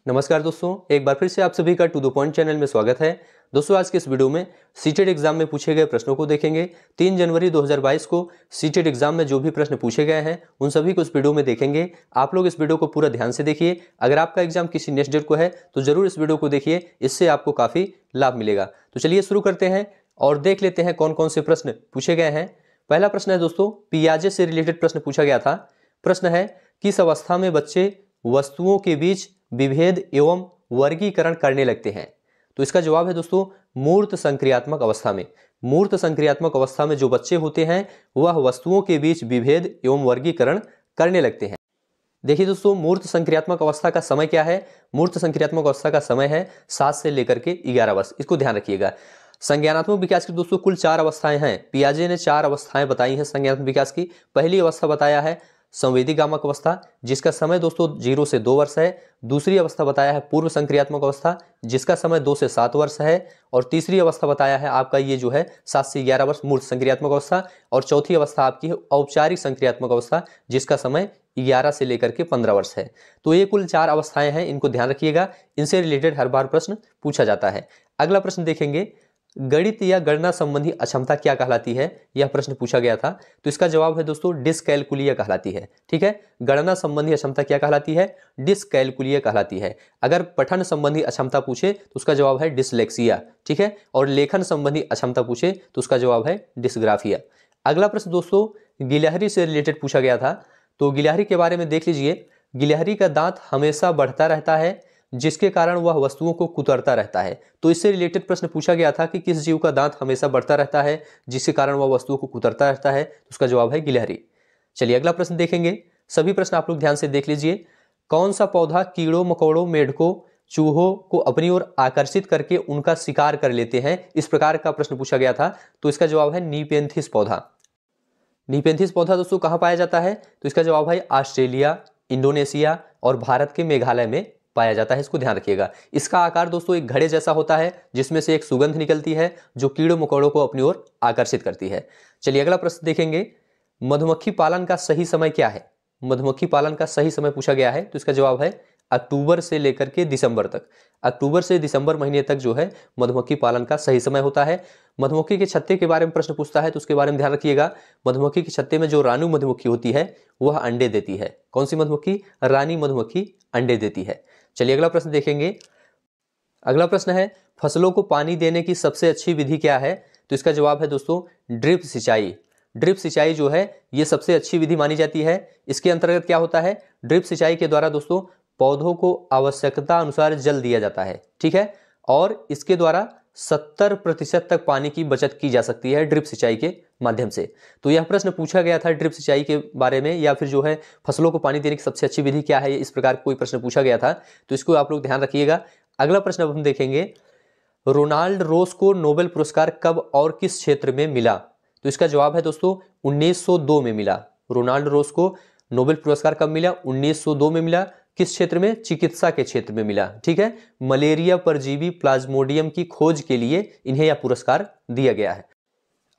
नमस्कार दोस्तों, एक बार फिर से आप सभी का टू द पॉइंट चैनल में स्वागत है। दोस्तों, आज के इस वीडियो में सीटेट एग्जाम में पूछे गए प्रश्नों को देखेंगे। 3 जनवरी 2022 को सीटेट एग्जाम में जो भी प्रश्न पूछे गए हैं उन सभी को इस वीडियो में देखेंगे। आप लोग इस वीडियो को पूरा ध्यान से देखिए। अगर आपका एग्जाम किसी नेक्स्ट डेट को है तो जरूर इस वीडियो को देखिए, इससे आपको काफ़ी लाभ मिलेगा। तो चलिए शुरू करते हैं और देख लेते हैं कौन कौन से प्रश्न पूछे गए हैं। पहला प्रश्न है दोस्तों, पियाजे से रिलेटेड प्रश्न पूछा गया था। प्रश्न है, किस अवस्था में बच्चे वस्तुओं के बीच विभेद एवं वर्गीकरण करने लगते हैं? तो इसका जवाब है दोस्तों, मूर्त संक्रियात्मक अवस्था में। मूर्त संक्रियात्मक अवस्था में जो बच्चे होते हैं वह वस्तुओं के बीच विभेद एवं वर्गीकरण करने लगते हैं। देखिए दोस्तों, मूर्त संक्रियात्मक अवस्था का समय क्या है? मूर्त संक्रियात्मक अवस्था का समय है 7 से लेकर के 11 वर्ष। इसको ध्यान रखिएगा। संज्ञानात्मक विकास की दोस्तों कुल 4 अवस्थाएं हैं। पियाजे ने 4 अवस्थाएं बताई हैं संज्ञानात्मक विकास की। पहली अवस्था बताया है संवेदीगामक अवस्था, जिसका समय दोस्तों 0 से 2 वर्ष है। दूसरी अवस्था बताया है पूर्व संक्रियात्मक अवस्था, जिसका समय 2 से 7 वर्ष है। और तीसरी अवस्था बताया है आपका ये जो है 7 से 11 वर्ष मूर्त संक्रियात्मक अवस्था। और चौथी अवस्था आपकी है औपचारिक संक्रियात्मक अवस्था, जिसका समय 11 से लेकर के 15 वर्ष है। तो ये कुल 4 अवस्थाएं हैं, इनको ध्यान रखिएगा। इनसे रिलेटेड हर बार प्रश्न पूछा जाता है। अगला प्रश्न देखेंगे, गणित या गणना संबंधी अक्षमता क्या कहलाती है? यह प्रश्न पूछा गया था। तो इसका जवाब है दोस्तों, डिसकैलकुलिया कहलाती है। ठीक है, गणना संबंधी अक्षमता क्या कहलाती है? डिसकैलकुलिया कहलाती है। अगर पठन संबंधी अक्षमता पूछे तो उसका जवाब है डिसलेक्सिया। ठीक है, और लेखन संबंधी अक्षमता पूछे तो उसका जवाब है डिसग्राफिया। अगला प्रश्न दोस्तों, गिलहरी से रिलेटेड पूछा गया था। तो गिलहरी के बारे में देख लीजिए। गिलहरी का दांत हमेशा बढ़ता रहता है, जिसके कारण वह वस्तुओं को कुतरता रहता है। तो इससे रिलेटेड प्रश्न पूछा गया था कि किस जीव का दांत हमेशा बढ़ता रहता है जिसके कारण वह वस्तुओं को कुतरता रहता है? तो उसका जवाब है गिलहरी। चलिए अगला प्रश्न देखेंगे। सभी प्रश्न आप लोग ध्यान से देख लीजिए। कौन सा पौधा कीड़ों मकोड़ों मेढकों चूहों को अपनी ओर आकर्षित करके उनका शिकार कर लेते हैं? इस प्रकार का प्रश्न पूछा गया था। तो इसका जवाब है नीपेंथिस पौधा। नीपेंथिस पौधा दोस्तों कहाँ पाया जाता है? तो इसका जवाब है ऑस्ट्रेलिया, इंडोनेशिया और भारत के मेघालय में पाया जाता है। इसको ध्यान रखिएगा। इसका आकार दोस्तों एक घड़े जैसा होता है, जिसमें से एक सुगंध निकलती है जो कीड़ों मकोड़ों को अपनी ओर आकर्षित करती है। चलिए अगला प्रश्न देखेंगे, मधुमक्खी पालन का सही समय क्या है? मधुमक्खी पालन का सही समय पूछा गया है। तो इसका जवाब है अक्टूबर से लेकर के दिसंबर तक। अक्टूबर से दिसंबर महीने तक जो है मधुमक्खी पालन का सही समय होता है। मधुमक्खी के छत्ते के बारे में प्रश्न पूछता है तो उसके बारे में ध्यान रखिएगा। मधुमक्खी के छत्ते में जो रानी मधुमक्खी होती है वह अंडे देती है। कौन सी मधुमक्खी? रानी मधुमक्खी अंडे देती है। चलिए अगला प्रश्न देखेंगे। अगला प्रश्न है, फसलों को पानी देने की सबसे अच्छी विधि क्या है? तो इसका जवाब है दोस्तों ड्रिप सिंचाई। ड्रिप सिंचाई जो है ये सबसे अच्छी विधि मानी जाती है। इसके अंतर्गत क्या होता है? ड्रिप सिंचाई के द्वारा दोस्तों पौधों को आवश्यकता अनुसार जल दिया जाता है। ठीक है, और इसके द्वारा 70% तक पानी की बचत की जा सकती है ड्रिप सिंचाई के माध्यम से। तो यह प्रश्न पूछा गया था ड्रिप सिंचाई के बारे में, या फिर जो है फसलों को पानी देने की सबसे अच्छी विधि क्या है, इस प्रकार कोई प्रश्न पूछा गया था। तो इसको आप लोग ध्यान रखिएगा। अगला प्रश्न अब हम देखेंगे, रोनाल्ड रोस को नोबेल पुरस्कार कब और किस क्षेत्र में मिला? तो इसका जवाब है दोस्तों 1902 में मिला। रोनाल्ड रोस को नोबेल पुरस्कार कब मिला? 1902 में मिला। किस क्षेत्र में? चिकित्सा के क्षेत्र में मिला। ठीक है, मलेरिया परजीवी प्लाज्मोडियम की खोज के लिए इन्हें यह पुरस्कार दिया गया है।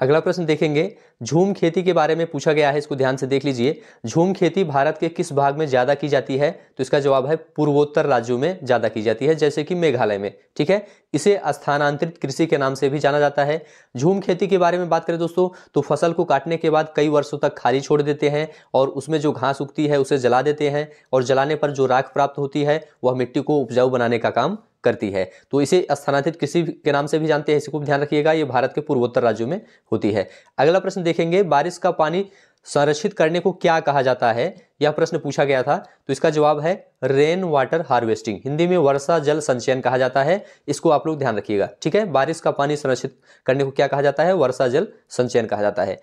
अगला प्रश्न देखेंगे, झूम खेती के बारे में पूछा गया है। इसको ध्यान से देख लीजिए। झूम खेती भारत के किस भाग में ज्यादा की जाती है? तो इसका जवाब है पूर्वोत्तर राज्यों में ज्यादा की जाती है, जैसे कि मेघालय में। ठीक है, इसे स्थानांतरित कृषि के नाम से भी जाना जाता है। झूम खेती के बारे में बात करें दोस्तों तो फसल को काटने के बाद कई वर्षों तक खाली छोड़ देते हैं और उसमें जो घास उगती है उसे जला देते हैं, और जलाने पर जो राख प्राप्त होती है वह मिट्टी को उपजाऊ बनाने का काम करती है। तो इसे स्थानांतरित कृषि के नाम से भी जानते हैं। इसको ध्यान रखिएगा, ये भारत के पूर्वोत्तर राज्यों में होती है। अगला प्रश्न देखेंगे, बारिश का पानी संरक्षित करने को क्या कहा जाता है? यह प्रश्न पूछा गया था। तो इसका जवाब है रेन वाटर हार्वेस्टिंग। हिंदी में वर्षा जल संचयन कहा जाता है। इसको आप लोग ध्यान रखिएगा। ठीक है, बारिश का पानी संरक्षित करने को क्या कहा जाता है? वर्षा जल संचयन कहा जाता है।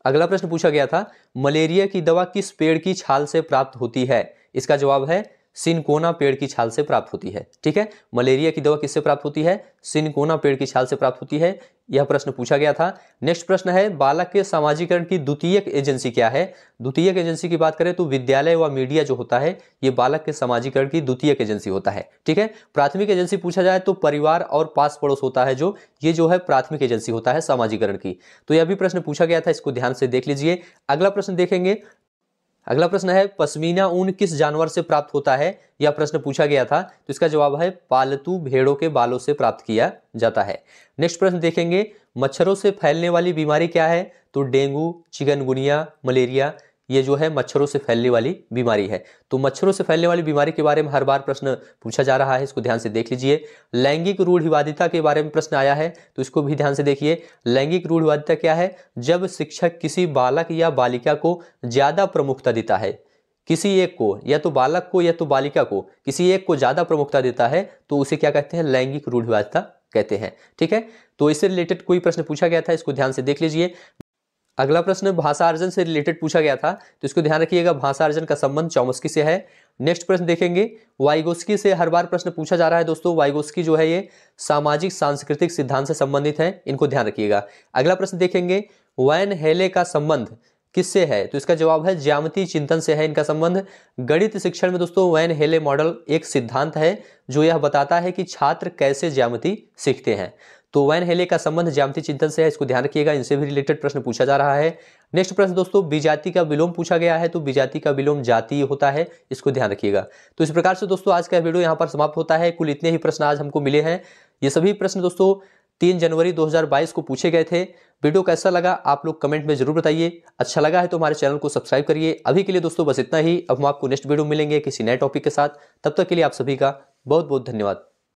अगला प्रश्न पूछा गया था, मलेरिया की दवा किस पेड़ की छाल से प्राप्त होती है? इसका जवाब है सिनकोना पेड़ की छाल से प्राप्त होती है। ठीक है, मलेरिया की दवा किससे प्राप्त होती है? सिनकोना पेड़ की छाल से प्राप्त होती है। यह प्रश्न पूछा गया था। नेक्स्ट प्रश्न है, बालक के सामाजिकरण की द्वितीयक एजेंसी क्या है? द्वितीयक एजेंसी की बात करें तो विद्यालय व मीडिया जो होता है ये बालक के सामाजिकरण की द्वितीयक एजेंसी होता है। ठीक है, प्राथमिक एजेंसी पूछा जाए तो परिवार और पास पड़ोस होता है, ये जो है प्राथमिक एजेंसी होता है सामाजिकरण की। तो यह भी प्रश्न पूछा गया था, इसको ध्यान से देख लीजिए। अगला प्रश्न देखेंगे, अगला प्रश्न है पश्मीना ऊन किस जानवर से प्राप्त होता है, यह प्रश्न पूछा गया था। तो इसका जवाब है पालतू भेड़ों के बालों से प्राप्त किया जाता है। नेक्स्ट प्रश्न देखेंगे मच्छरों से फैलने वाली बीमारी क्या है। तो डेंगू, चिकनगुनिया, मलेरिया, ये जो है मच्छरों से फैलने वाली बीमारी है। तो मच्छरों से फैलने वाली बीमारी के बारे में हर बार प्रश्न पूछा जा रहा है, इसको ध्यान से देख लीजिए। लैंगिक रूढ़िवादिता के बारे में प्रश्न आया है, तो इसको भी ध्यान से देखिए। लैंगिक रूढ़िवादिता क्या है, जब शिक्षक किसी बालक या बालिका को ज्यादा प्रमुखता देता है, किसी एक को, या तो बालक को या तो बालिका को, किसी एक को ज्यादा प्रमुखता देता है, तो उसे क्या कहते हैं, लैंगिक रूढ़िवादिता कहते हैं। ठीक है, तो इससे रिलेटेड कोई प्रश्न पूछा गया था, इसको ध्यान से देख लीजिए। अगला प्रश्न भाषा अर्जन से रिलेटेड पूछा गया था, तो इसको ध्यान रखिएगा, भाषा अर्जन का संबंध चौमस्की से है। नेक्स्ट प्रश्न देखेंगे वाइगोस्की से हर बार प्रश्न पूछा जा रहा है दोस्तों। वाइगोस्की जो है ये सामाजिक सांस्कृतिक सिद्धांत से संबंधित है, इनको ध्यान रखिएगा। अगला प्रश्न देखेंगे वैन हेले का संबंध किससे है, तो इसका जवाब है ज्यामिति चिंतन से है इनका संबंध। गणित शिक्षण में दोस्तों वैन हेले मॉडल एक सिद्धांत है जो यह बताता है कि छात्र कैसे ज्यामिति सीखते हैं। तो वैन हेले का संबंध ज्यामिति चिंतन से है, इसको ध्यान रखिएगा, इनसे भी रिलेटेड प्रश्न पूछा जा रहा है। नेक्स्ट प्रश्न दोस्तों विजाति का विलोम पूछा गया है, तो विजाति का विलोम जाति होता है, इसको ध्यान रखिएगा। तो इस प्रकार से दोस्तों आज का वीडियो यहाँ पर समाप्त होता है। कुल इतने ही प्रश्न आज हमको मिले हैं। ये सभी प्रश्न दोस्तों 3 जनवरी 2022 को पूछे गए थे। वीडियो कैसा लगा आप लोग कमेंट में जरूर बताइए। अच्छा लगा है तो हमारे चैनल को सब्सक्राइब करिए। अभी के लिए दोस्तों बस इतना ही। अब हम आपको नेक्स्ट वीडियो मिलेंगे किसी नए टॉपिक के साथ। तब तक के लिए आप सभी का बहुत बहुत धन्यवाद।